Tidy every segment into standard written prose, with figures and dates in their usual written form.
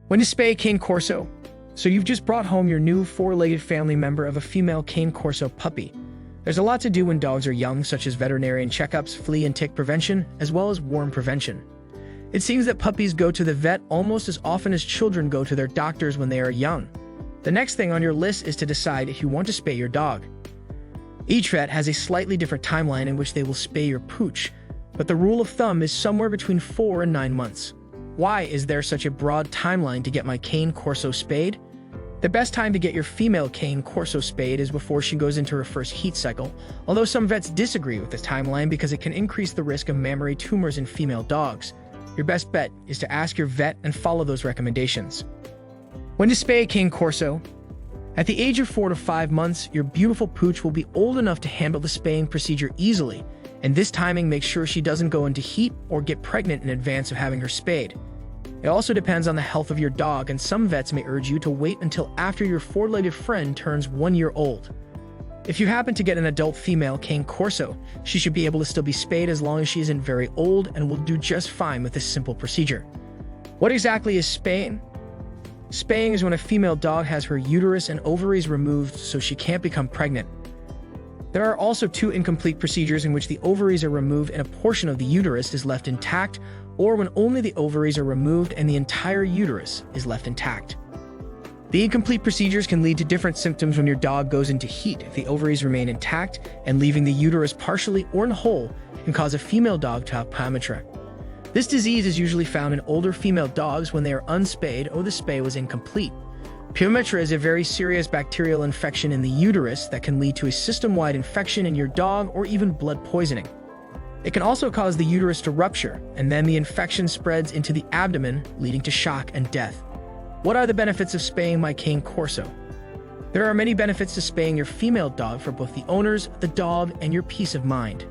When to spay a Cane Corso. So you've just brought home your new four-legged family member of a female Cane Corso puppy. There's a lot to do when dogs are young, such as veterinarian checkups, flea and tick prevention, as well as worm prevention. It seems that puppies go to the vet almost as often as children go to their doctors when they are young. The next thing on your list is to decide if you want to spay your dog. Each vet has a slightly different timeline in which they will spay your pooch, but the rule of thumb is somewhere between 4 and 9 months. Why is there such a broad timeline to get my Cane Corso spayed? The best time to get your female Cane Corso spayed is before she goes into her first heat cycle, although some vets disagree with this timeline because it can increase the risk of mammary tumors in female dogs. Your best bet is to ask your vet and follow those recommendations. When to spay a Cane Corso? At the age of 4 to 5 months, your beautiful pooch will be old enough to handle the spaying procedure easily, and this timing makes sure she doesn't go into heat or get pregnant in advance of having her spayed. It also depends on the health of your dog, and some vets may urge you to wait until after your four-legged friend turns 1 year old. If you happen to get an adult female Cane Corso, she should be able to still be spayed as long as she isn't very old and will do just fine with this simple procedure. What exactly is spaying? Spaying is when a female dog has her uterus and ovaries removed so she can't become pregnant. There are also 2 incomplete procedures in which the ovaries are removed and a portion of the uterus is left intact, or when only the ovaries are removed and the entire uterus is left intact. The incomplete procedures can lead to different symptoms when your dog goes into heat. If the ovaries remain intact and leaving the uterus partially or in whole can cause a female dog to have pyometra. This disease is usually found in older female dogs when they are unspayed or the spay was incomplete. Pyometra is a very serious bacterial infection in the uterus that can lead to a system-wide infection in your dog or even blood poisoning. It can also cause the uterus to rupture, and then the infection spreads into the abdomen, leading to shock and death. What are the benefits of spaying my Cane Corso? There are many benefits to spaying your female dog for both the owners, the dog, and your peace of mind.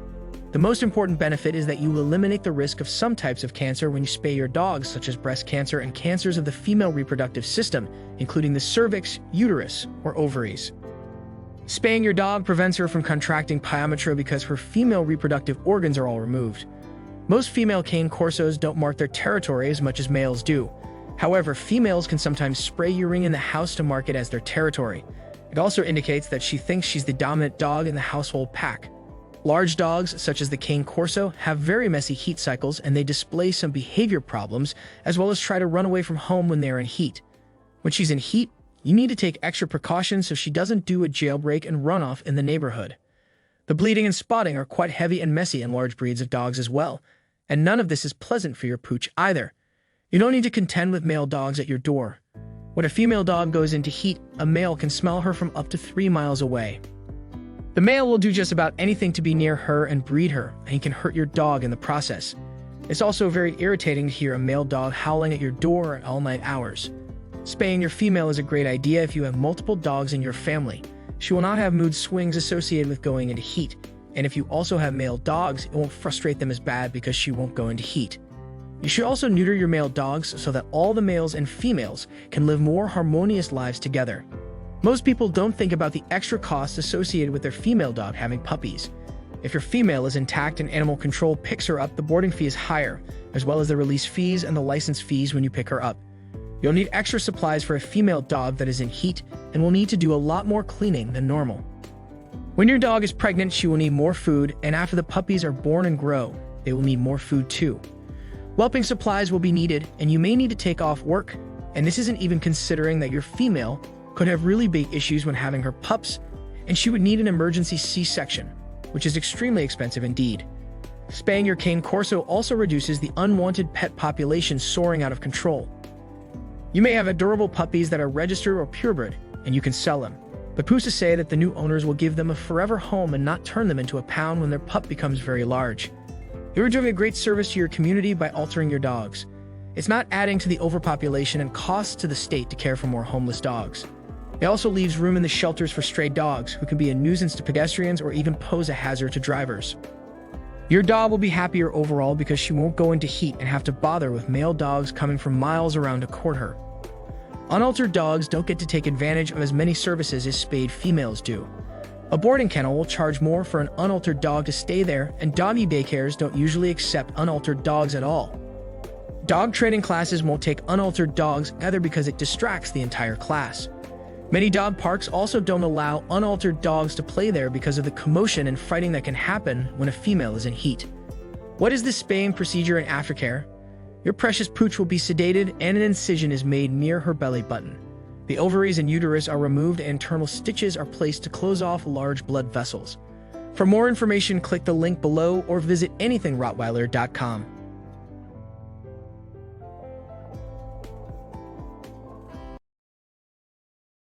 The most important benefit is that you will eliminate the risk of some types of cancer when you spay your dogs, such as breast cancer and cancers of the female reproductive system, including the cervix, uterus, or ovaries. Spaying your dog prevents her from contracting pyometra because her female reproductive organs are all removed. Most female Cane Corsos don't mark their territory as much as males do. However, females can sometimes spray urine in the house to mark it as their territory. It also indicates that she thinks she's the dominant dog in the household pack. Large dogs, such as the Cane Corso, have very messy heat cycles and they display some behavior problems, as well as try to run away from home when they're in heat. When she's in heat, you need to take extra precautions so she doesn't do a jailbreak and run off in the neighborhood. The bleeding and spotting are quite heavy and messy in large breeds of dogs as well, and none of this is pleasant for your pooch either. You don't need to contend with male dogs at your door. When a female dog goes into heat, a male can smell her from up to 3 miles away. The male will do just about anything to be near her and breed her, and he can hurt your dog in the process. It's also very irritating to hear a male dog howling at your door at all-night hours. Spaying your female is a great idea if you have multiple dogs in your family. She will not have mood swings associated with going into heat, and if you also have male dogs, it won't frustrate them as bad because she won't go into heat. You should also neuter your male dogs so that all the males and females can live more harmonious lives together. Most people don't think about the extra costs associated with their female dog having puppies. If your female is intact and animal control picks her up, the boarding fee is higher, as well as the release fees and the license fees when you pick her up. You'll need extra supplies for a female dog that is in heat and will need to do a lot more cleaning than normal. When your dog is pregnant, she will need more food, and after the puppies are born and grow, they will need more food too. Whelping supplies will be needed, and you may need to take off work, and this isn't even considering that your female could have really big issues when having her pups, and she would need an emergency C-section, which is extremely expensive indeed. Spaying your Cane Corso also reduces the unwanted pet population soaring out of control. You may have adorable puppies that are registered or purebred, and you can sell them. But who's to say that the new owners will give them a forever home and not turn them into a pound when their pup becomes very large? You're doing a great service to your community by altering your dogs. It's not adding to the overpopulation and costs to the state to care for more homeless dogs. It also leaves room in the shelters for stray dogs who can be a nuisance to pedestrians or even pose a hazard to drivers. Your dog will be happier overall because she won't go into heat and have to bother with male dogs coming from miles around to court her. Unaltered dogs don't get to take advantage of as many services as spayed females do. A boarding kennel will charge more for an unaltered dog to stay there, and doggy daycares don't usually accept unaltered dogs at all. Dog training classes won't take unaltered dogs either because it distracts the entire class. Many dog parks also don't allow unaltered dogs to play there because of the commotion and fighting that can happen when a female is in heat. What is the spaying procedure and aftercare? Your precious pooch will be sedated and an incision is made near her belly button. The ovaries and uterus are removed and internal stitches are placed to close off large blood vessels. For more information, click the link below or visit anythingrottweiler.com.